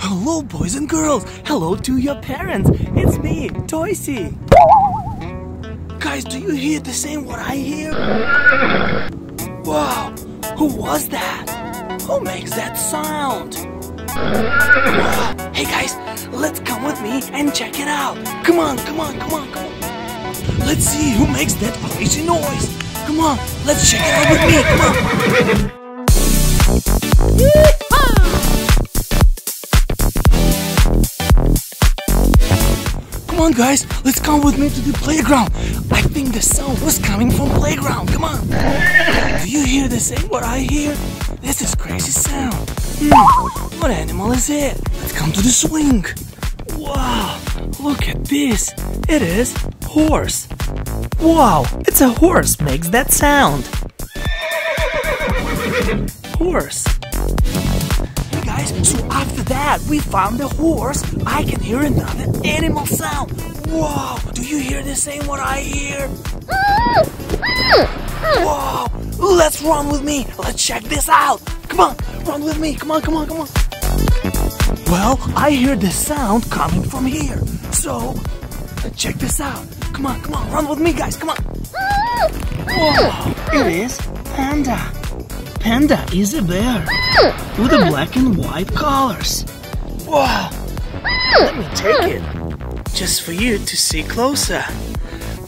Hello, boys and girls. Hello to your parents. It's me, Toysee. Guys, do you hear the same what I hear? Wow, who was that? Who makes that sound? Wow. Hey guys, let's come with me and check it out. Come on, come on, come on, come on. Let's see who makes that crazy noise. Come on, let's check it out with me. Come on. Come on guys, let's come with me to the playground. I think the sound was coming from playground. Come on. Do you hear the same what I hear? This is crazy sound. What animal is it? Let's come to the swing. Wow, look at this. It is horse. Wow, it's a horse makes that sound. Horse. Hey guys, so after that we found the horse. I can hear another animal sound. Wow, do you hear the same what I hear? Wow, let's run with me. Let's check this out. Come on, run with me. Come on, come on, come on. Well, I hear the sound coming from here. So, let's check this out. Come on, come on, run with me, guys. Come on. Wow, it is Panda. Panda is a bear with the black and white colors. Wow, let me take it just for you to see closer.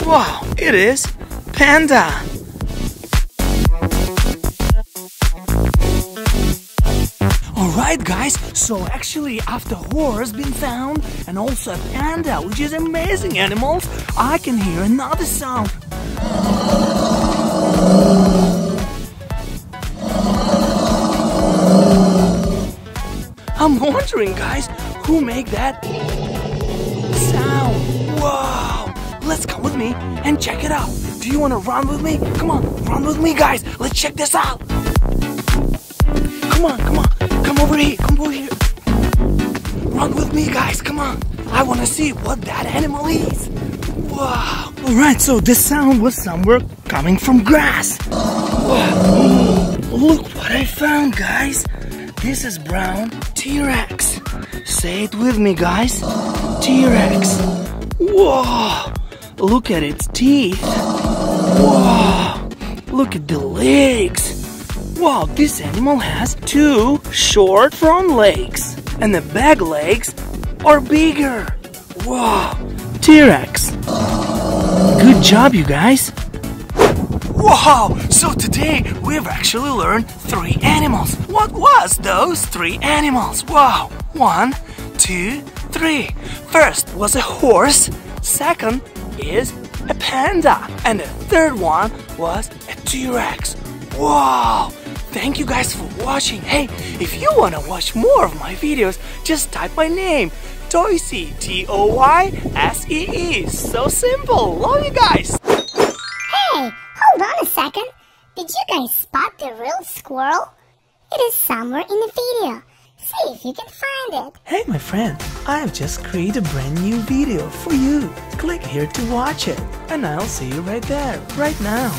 Wow, it is Panda. Alright guys, so actually after horse been found and also a panda, which is amazing animals, I can hear another sound. I'm wondering guys, who make that sound? Wow, let's come with me and check it out. Do you want to run with me? Come on, run with me guys, let's check this out. Come on, come on. Come over here, come over here. Run with me, guys, come on. I want to see what that animal is. Wow. Alright, so this sound was somewhere coming from grass. Wow. Look what I found, guys. This is brown T-Rex. Say it with me, guys. T-Rex. Whoa. Look at its teeth. Whoa. Look at the legs. Wow, this animal has two short front legs, and the back legs are bigger. Wow, T-Rex. Good job, you guys. Wow, so today we've actually learned 3 animals. What was those 3 animals? Wow, 1, 2, 3. First was a horse, second is a panda, and the third one was a T-Rex. Wow! Thank you guys for watching. Hey, if you want to watch more of my videos, just type my name, Toysee, T-O-Y-S-E-E. So simple. Love you guys. Hey, hold on a second. Did you guys spot the real squirrel? It is somewhere in the video. See if you can find it. Hey my friend, I have just created a brand new video for you. Click here to watch it, and I'll see you right there, right now.